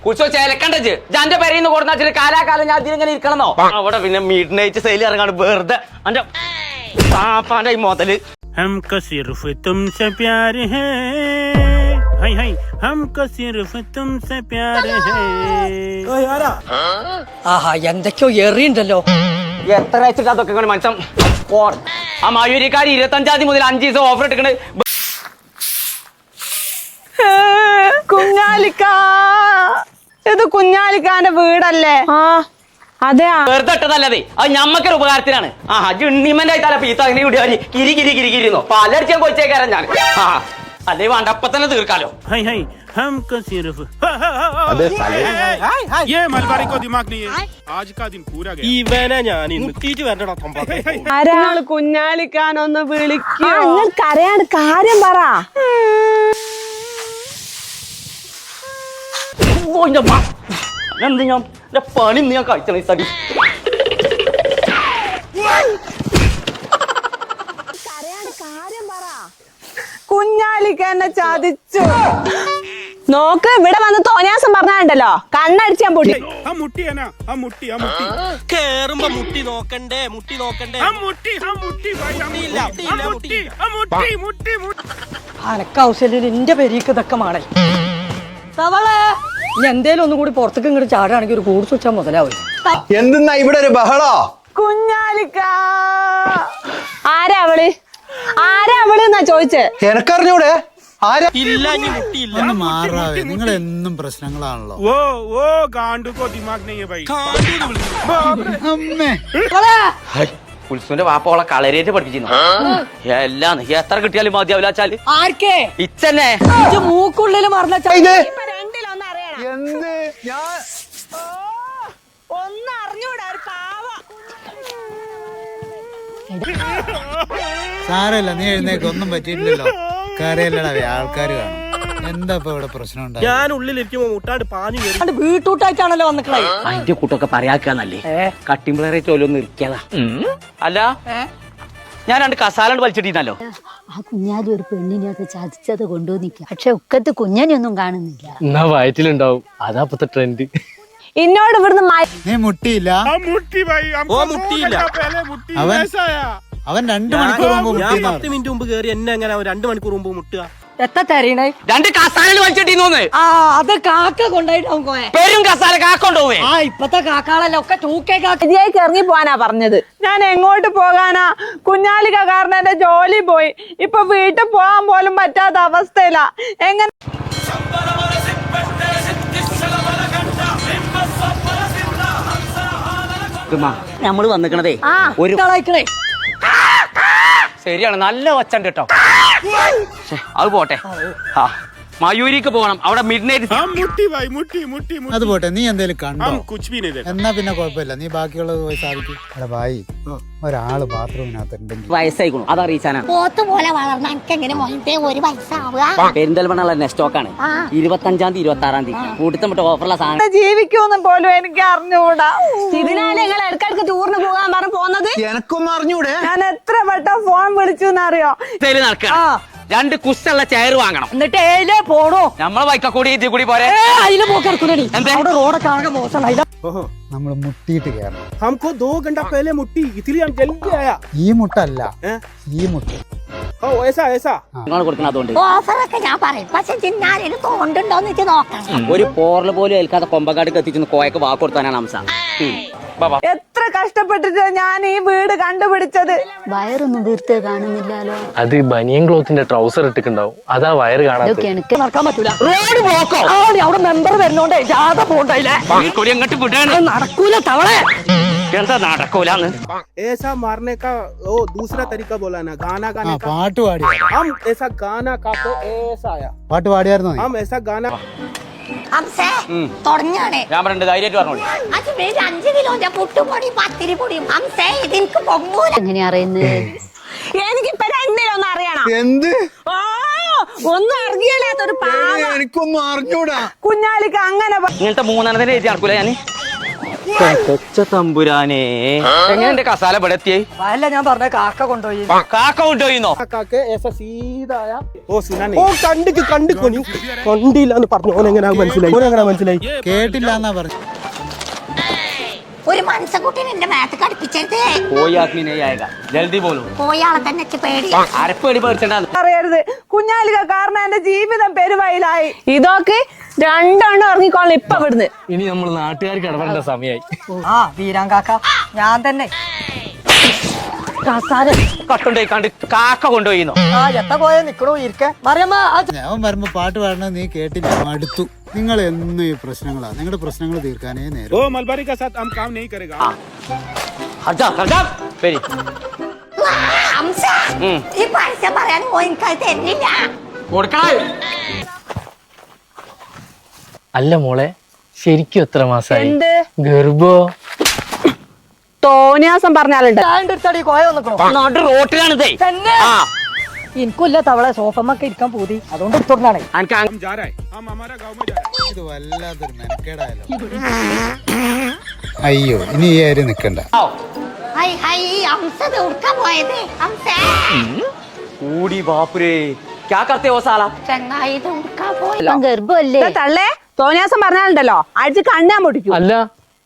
കുറിച്ചോ ചേലക്കണ്ടച്ച് ജാന്റെ പെരയിന്ന് കൊടുന്ന കാലാകാലം ഞാൻ അതിലിങ്ങനെ ഇരിക്കണമെന്നോ അവിടെ പിന്നെ മിഡ് നൈറ്റ് സെയിൽ ഇറങ്ങാണ് വെറുതെ എന്റെ പാപ്പാന്റെ ഈ മുതല് हमको सिर्फ तुमसे प्यार है हाय हाय हमको सिर्फ तुमसे प्यार है ആഹാ എന്തൊക്കെയോ എറിയുണ്ടല്ലോ. എത്ര വെച്ചിട്ട് അതൊക്കെ ഇങ്ങനെ മനസ്സം ആ മയൂരിക്കാർ 25-ാം തീയതി മുതൽ 5 ദിവസം ഓഫർ എടുക്കണേ കുഞ്ഞാലിക്ക ഇത് കുഞ്ഞാലിക്കാന്റെ വീടല്ലേ? അതെ. വെറുതെ ഇട്ടതല്ലതേ അത് ഞമ്മക്കൊരു ഉപകാരത്തിനാണ്. ആ ജിണ്ണിമന്റെ ആയിട്ടാല പീത്ത അങ്ങനെ വിടുക കിരി കിരി കിരി കിരിന്നോ പലർച്ചും കൊച്ചേക്കാരൻ ഞാൻ അല്ലേ വേണ്ട അപ്പൊ തന്നെ തീർക്കാലോ. हाय हाय हमको सिर्फ ये मलबारी को दिमाग नहीं है आज का दिन पूरा गया ഇവനെ ഞാൻ ഇന്ന് തീറ്റി വരണ്ടടാ തമ്പാ ആരാണ് കുഞ്ഞാലിക്കാനൊന്ന് വിളിക്കോ? കരയാണ് കാര്യം പറ. എന്ത് ഞാൻ എന്റെ പണി ഇന്ന് ഞാൻ കഴിച്ചണ സടി കുഞ്ഞാലിക്ക എന്നെ ചതിച്ചു. നോക്ക് ഇവിടെ വന്ന് തോന്നിയാസം പറഞ്ഞാണ്ടല്ലോ കണ്ണടിച്ചാൻ പൊടി. ആ മുട്ടി എന്നാ ആ മുട്ടി കേറുമ്പോ മുട്ടി നോക്കണ്ടേ മുട്ടി നോക്കണ്ടേ ആ മുട്ടി അനക്കാവശ്യം എന്റെ പെരീക്ക് ഇതൊക്കെ മാണേ സവളെ ഇനി എന്തേലും ഒന്നും കൂടി പുറത്തേക്ക് ഇങ്ങോട്ട് ചാടുകയാണെങ്കിൽ ഒരു കൂടി വെച്ചാൽ മുതലാവും. എന്തെന്നാ ഇവിടെ ഒരു ബഹളോ? കുഞ്ഞാലിക്ക ആരാ അവള് എന്നാ ചോദിച്ചേ. എനക്കറിഞ്ഞൂടെ ആരാ? ഇല്ല ഇനി മുട്ടിയില്ല ഒന്ന് മാറാവേ, നിങ്ങൾ എന്നും പ്രശ്നങ്ങളാണല്ലോ. ഓ ഓ ഗാണ്ടു കോ ദിമാഗ് നെയ്യ് ഭായി അമ്മേ ഉത്സവന്റെ വാപ്പോളെ കളരേറ്റ് പഠിപ്പിച്ചിരുന്നു എല്ലാം എത്ര കിട്ടിയാലും മതിയാവില്ലാച്ചാല് ആർക്കേ ഇച്ചന്നെ മൂക്കുള്ളിൽ മറന്ന രണ്ടിലൊന്നും അറിയണം. എന്ത് ഞാൻ ഒന്നും അറിഞ്ഞൂടാ ഒരു പാവ. സാരല്ല, നീ എഴുന്നേക്ക്, ഒന്നും പറ്റിയിട്ടില്ലല്ലോ. കരയല്ലടാവേ, ആൾക്കാര് കാണും. എന്താ ഇപ്പൊ ഇവിടെ പ്രശ്നം ഉണ്ടായി? ഞാൻ ഉള്ളിലിരിക്കുമ്പോ മുട്ടാണ്ട് പാഞ്ഞു കയറി വീട്ടൂട്ടായിട്ടാണല്ലോ വന്നിട്ടേ. അതിന്റെ കൂട്ടൊക്കെ പറയാക്കാന്നല്ലേ കട്ടിമ്പിളറെ ചോലൊന്നും ഇരിക്കാതാ. അല്ല ഞാൻ 2 കസാലണ്ട് വലിച്ചിട്ടിരുന്നല്ലോ. ആ കുഞ്ഞാലി ഒരു പെണ്ണിനെയൊക്കെ ചതിച്ചത് കൊണ്ടുവന്നിക്ക. പക്ഷെ ഉക്കത്ത് കുഞ്ഞനെയൊന്നും കാണുന്നില്ല. എന്നാ വയറ്റിലുണ്ടാവും, അതാ ഇപ്പത്തെ ട്രെൻഡ്. ഇന്നോട് ഇവിടുന്ന് നീ മുട്ടിയില്ല. അവൻ 2 മണിക്കൂർ മുമ്പ് ഞാൻ മുട്ടി. 10 മിനിറ്റ് മുമ്പ് കയറി എന്നെ എങ്ങനെ 2 മണിക്കൂർ മുമ്പ് മുട്ടുക? എത്ര തരീണേ? 2 കസാലണ്ട് വലിച്ചിട്ടിരുന്നു. അത് കാക്ക കൊണ്ടായിട്ടാവും കോയെ. പെരും കസാല കാക്കൊണ്ടുപോവേ. ഇപ്പത്തെ കാക്കാളല്ല ഒക്കെ തൂക്കേക്കാക്കി ഇറങ്ങി പോവാനാ പറഞ്ഞത്. ഞാൻ എങ്ങോട്ട് പോകാനാ? കുഞ്ഞാലിക കാരണം എന്റെ ജോലി പോയി. ഇപ്പൊ വീട്ടിൽ പോകാൻ പോലും പറ്റാത്ത അവസ്ഥയില. എങ്ങനെ നമ്മള് വന്നിക്കണതേ ഒരു ശരിയാണ്, നല്ല ഒച്ചണ്ട് കേട്ടോ. അത് പോട്ടെ, മയൂരിക്ക് പോകണം. അവിടെ മിഡ് നൈറ്റ് അത് പോട്ടെ, നീ എന്തേലും കണ്ടോ? എന്നാ പിന്നെ കുഴപ്പമില്ല, നീ ബാക്കിയുള്ളത് പോയി സാധിക്കും. എടാ ഭായി, ഒരാള് ബാത്റൂമിനകത്ത് ഉണ്ടെങ്കിൽ വയസ്സായിക്കണു, അതറിയിച്ചാനാ. പോത്ത് പോലെ വളർന്ന എനിക്കെങ്ങനെ മോനത്തെ ഒരു വയസ്സാവുക? പെരിന്തൽമണ്ണ സ്റ്റോക്കാണ്. 25-ാം തീയതി 26-ാം തീയതി കൂട്ടത്തിട്ട് ഓഫറുള്ള സാധനം. ജീവിക്കുമെന്ന് പോലും എനിക്ക് അറിഞ്ഞുകൂടാ. ഇതിനാണ് നിങ്ങൾ ഇടയ്ക്കിടയ്ക്ക് ടൂറിന് പോകാൻ പറഞ്ഞു പോകുന്നത്. എനക്കൊന്നും അറിഞ്ഞൂടെ? ഞാൻ എത്ര വട്ടം ഫോൺ വിളിച്ചു എന്നറിയോ? നടക്കുക 2 കുസ്റ്റുള്ള ചെയർ വാങ്ങണം. എന്നിട്ട് ഏലേ പോണോ? നമ്മളെ ബൈക്ക കൂടി ഇതിൽ കൂടി പോരെ. അതില് പോക്കിറക്കുന്നടി. അവിടെ റോഡൊക്കെ ആകെ മോശം. നമ്മള് മുട്ടിയിട്ട് കയറണം. हमको 2 घंटा पहले मुट्टी, इसलिए हम जल्दी आया. ഈ മുട്ടല്ല, ഈ മുട്ട. ओ ऐसा ऐसा നിങ്ങൾ കൊടുക്കണം. അതുകൊണ്ട് ഓഫറൊക്കെ ഞാൻ പറയും, പക്ഷെ തിന്നാലും തോണ്ടുണ്ടോന്ന് വെച്ച് നോക്കണം. ഒരു പോറല് പോലും ഏൽക്കാതെ കൊമ്പക്കാട് എത്തിച്ചു കോയക്ക് വാക്ക് കൊടുത്താനാണ് അംസ. എത്ര കഷ്ടപ്പെട്ടിട്ട് ഞാൻ ഈ വീട് കണ്ടുപിടിച്ചത്. വയറൊന്നും വീർത്ത് കാണുന്നില്ലല്ലോ. അത് ബനിയൻ ക്ലോത്തിന്റെ ട്രൗസർ ഇട്ടിട്ടുണ്ടാവും, അതാ വയറ് കാണാത്ത. ഇതൊക്കെ എനിക്ക് നടക്കാൻ പറ്റൂല. റോഡ് ബ്ലോക്കോ? അവിടെ മെമ്പർ വരുന്നോണ്ടേ ജാഥ പോണ്ടായില്ലേ. എങ്ങോട്ട് വിടാണ്? നടക്കൂല തവളെ. എന്താ നടക്കൂലെന്ന്? ऐसा मारने का वो दूसरा तरीका बोला ना, गाना गाने का. പാട്ട് പാടി. हम ऐसा गाना का तो ऐसा आया. പാട്ട് പാടിയായിരുന്നോ? हम ऐसा गाना തുടങ്ങാണ്. ഞാൻ പറഞ്ഞിട്ട് ധൈര്യമായിട്ട് പറഞ്ഞോളൂ. 5 കിലോന്റെ പുട്ടുപൊടി പത്തിരി പൊടിയും ഇതെനിക്ക് പൊങ്ങൂല. എങ്ങനെയാ അറിയുന്നത്? എനിക്കിപ്പൊ രണ്ടിലൊന്നും അറിയണം. എന്ത്? ഒന്നും അറിയില്ലാത്തൊരു പാവ. എനിക്കൊന്നും അറിഞ്ഞൂടാ. കുഞ്ഞാലിക്ക് അങ്ങനെ ഇങ്ങനത്തെ 3 എഴുതി നടക്കൂല ഞാൻ. തമ്പുരാനെ എങ്ങനെ എന്റെ കസാല ഇവിടെ എത്തിയേ അതല്ല ഞാൻ പറഞ്ഞ കാക്ക കൊണ്ടുപോയി കാക്ക കൊണ്ടുപോയിന്നോ കണ്ടില്ല എന്ന് പറഞ്ഞു ഓനെങ്ങനെ മനസ്സിലായി കേട്ടില്ല എന്നാ പറഞ്ഞു. ഒരു മനസ്സക്കുട്ടിനെ എന്റെ മേത്ത് കടുപ്പിച്ചത് കോയി ആത്മീനെ ആയക ജൽദി പോലും പോയാളെ തന്നെ ഇച്ച് പേടി അരപ്പേടി പേടിച്ചണ്ടാന്ന് അറിയരുത് കുഞ്ഞാലിക കാരണം എന്റെ ജീവിതം പെരുവയിലായി. ഇതൊക്കെ രണ്ടെണ്ണം ഇറങ്ങിക്കോളാം ഇപ്പൊ ഇവിടുന്ന്. ഇനി നമ്മൾ നാട്ടുകാർക്ക് ഇടപെടേണ്ട സമയമായി. ആ വീരാൻ കാക്ക ഞാൻ തന്നെ കസാര കട്ടുണ്ടോയി കണ്ട് കാക്ക കൊണ്ടുപോയിന്നോ ആ എത്ത പോയ നിക്കണോ ഇരിക്കെ മറിയമ്മ ഞാൻ വരുമ്പോ പാട്ട് പാടണത് നീ കേട്ടില്ല, മടുത്തു. നിങ്ങൾ എന്നും ഈ പ്രശ്നങ്ങളാ, നിങ്ങളുടെ പ്രശ്നങ്ങൾ തീർക്കാനേ നേരം. ओ मलबारी का साथ हम काम नहीं करेगा. പേര് ഹംസ ഈ പൈസ പറയാൻ എനിക്കത് തരുന്നില്ല. കൊടുക്കണേ അല്ല മോളെ, ശരിക്കും എത്ര മാസായി? എന്ത് ഗർഭോ? തോന്നിയാസം പറഞ്ഞാലുണ്ട്. അടുത്തടി കോയ വന്നിക്കണോ നാട്ട് റോട്ടിലാണിതേ തന്നെ ആ എനിക്കില്ല തവളെ സോഫമ്മൊക്കെ ഇരിക്കാൻ പൂതി അതുകൊണ്ട് എടുത്തോണ്ടാണ് എനിക്ക് हम जा रहा है, हम हमारा गांव में जा रहा है. ഇത് വല്ലാത്തൊരു മെനക്കേടായാലോ. അയ്യോ, ഇനി ഈ ആരും നിക്കണ്ട. ഹൈ ഹൈ ഹംസ ഉടുക്കാൻ പോയത് ഹംസ കൂടി ബാപ്പുരേ ക്യാ കർത്തേ ഓ സാല ചങ്ങായി ഇത് ഉടുക്കാൻ പോയി ഗർഭല്ലേ തള്ളേ തോന്നിയാസം പറഞ്ഞാലുണ്ടല്ലോ അടിച്ച് കണ്ണാൻ പൊടിക്കും. അല്ല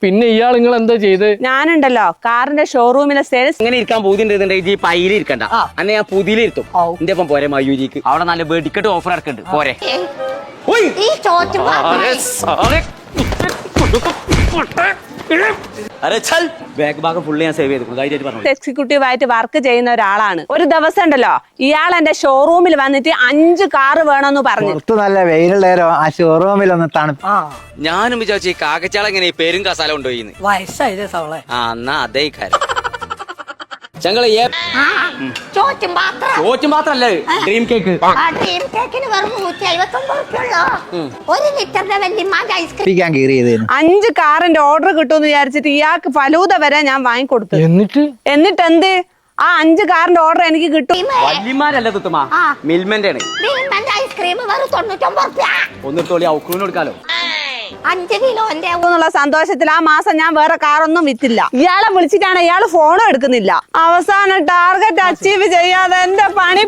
പിന്നെ ഇയാൾ നിങ്ങൾ എന്താ ചെയ്ത്? ഞാനുണ്ടല്ലോ കാറിന്റെ ഷോറൂമിലെ സെയിൽസ്. ഇങ്ങനെ ഇരിക്കാൻ പൂതിണ്ടെന്നുണ്ടെങ്കിൽ ഈ പൈയിൽ ഇരിക്കണ്ട അന്നെ ഞാൻ പുതിയിലിരുത്തും എന്റെ ഒപ്പം പോരെ മയൂരിക്ക് അവിടെ നല്ല വെടിക്കെട്ട് ഓഫർ ഇറക്കുന്നുണ്ട് പോരെ ഉയ്. ഈ ചോറ്റും അരെ സാറേ. അരെ ചൽ ബാക്ക് ഭാഗം ഫുള്ള് ഞാൻ സേവ് ചെയ്തു ധൈര്യമായിട്ട് പറഞ്ഞു എക്സിക്യൂട്ടീവ് ആയിട്ട് വർക്ക് ചെയ്യുന്ന ഒരാളാണ്. ഒരു ദിവസം ഉണ്ടല്ലോ ഇയാൾ എന്റെ ഷോറൂമിൽ വന്നിട്ട് 5 കാറ് വേണമെന്ന് പറഞ്ഞു. പുറത്ത് നല്ല വെയിലുള്ളേരോ ആ ഷോറൂമിൽ ഒന്ന് തണുപ്പ്. ആ ഞാനും വിചാരിച്ചു ഈ കാക്കച്ചാള എങ്ങനെ ഈ പേരും കസാല കൊണ്ടുപോയിന്ന് വയസ്സായതേ സവളെ ആ എന്നാ അതേ കാര്യം ചങ്ങളെ ചോറ്റും പാത്രം ചോറ്റും മാത്രല്ല ഡ്രീം കേക്ക് ആ ഡ്രീം കേക്കിന് വെറും 159 ഒരു ലിറ്ററിന്റെ വല്യമ്മാന്റെ ഐസ്ക്രീം കുടിക്കാൻ കീറിയതേനു. 5 കാറിന്റെ ഓർഡർ കിട്ടുമെന്ന് വിചാരിച്ചിട്ട് ഇയാൾക്ക് ഫലൂദ വരെ ഞാൻ വാങ്ങിക്കൊടുത്തു. എന്നിട്ട് എന്ത് ആ 5 കാറിന്റെ ഓർഡർ എനിക്ക് കിട്ടും. വല്യമാരല്ല തുത്തുമാ മിൽമന്റെ ആണ് മിൽമന്റെ ഐസ്ക്രീം വെറും 99 ഒന്നിട്ടോളി ഔക്രൂന് കൊടുക്കാലോ 5 കിലോന്റെ എന്നുള്ള സന്തോഷത്തിൽ ആ മാസം ഞാൻ വേറെ കാറൊന്നും വിറ്റില്ല. ഇയാളെ വിളിച്ചിട്ടാണ് ഇയാൾ ഫോണും എടുക്കുന്നില്ല. അവസാനം ടാർഗറ്റ് അച്ചീവ് ചെയ്യാതെ എന്റെ പണി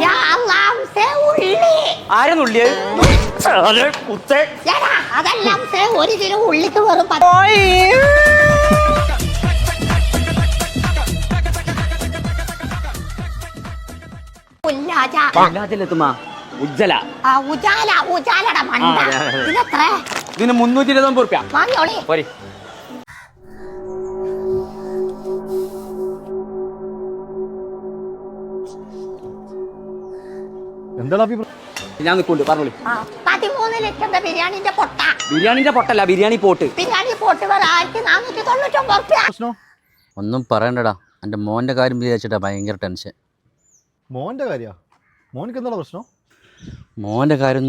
യാ അല്ലാഹ് ഹംസ ഉള്ളി ആരെന്നുള്ളിയത് എടാ അതല്ല ഹംസ 1 കിലോ ഉള്ളിക്ക് വെറും 10 പോയി. ഉല്ലാജ എത്തുമാ ഉജ്ജല ആ ഉജാലയുടെ മണ്ട ഇതെത്ര ഇതിന് 329 റുപ്യ വാങ്ങിയോളി പോരെ ഞാൻ നിൽക്കുന്നുണ്ട് പറഞ്ഞോളൂ 13 ലിറ്ററിന്റെ ബിരിയാണിന്റെ പൊട്ട ബിരിയാണിന്റെ പൊട്ടല്ല ബിരിയാണി പോട്ട് ബിരിയാണി പോട്ട് വേറെ 1499 ഒന്നും പറയണ്ടടാ, എൻ്റെ മോൻ്റെ കാര്യം വിചാരിച്ചിട്ടാ ഭയങ്കര ടെൻഷൻ. മോന്റെ കാര്യ മോനിക്ക് എന്താണ് പ്രശ്നം? മോൻ്റെ കാര്യം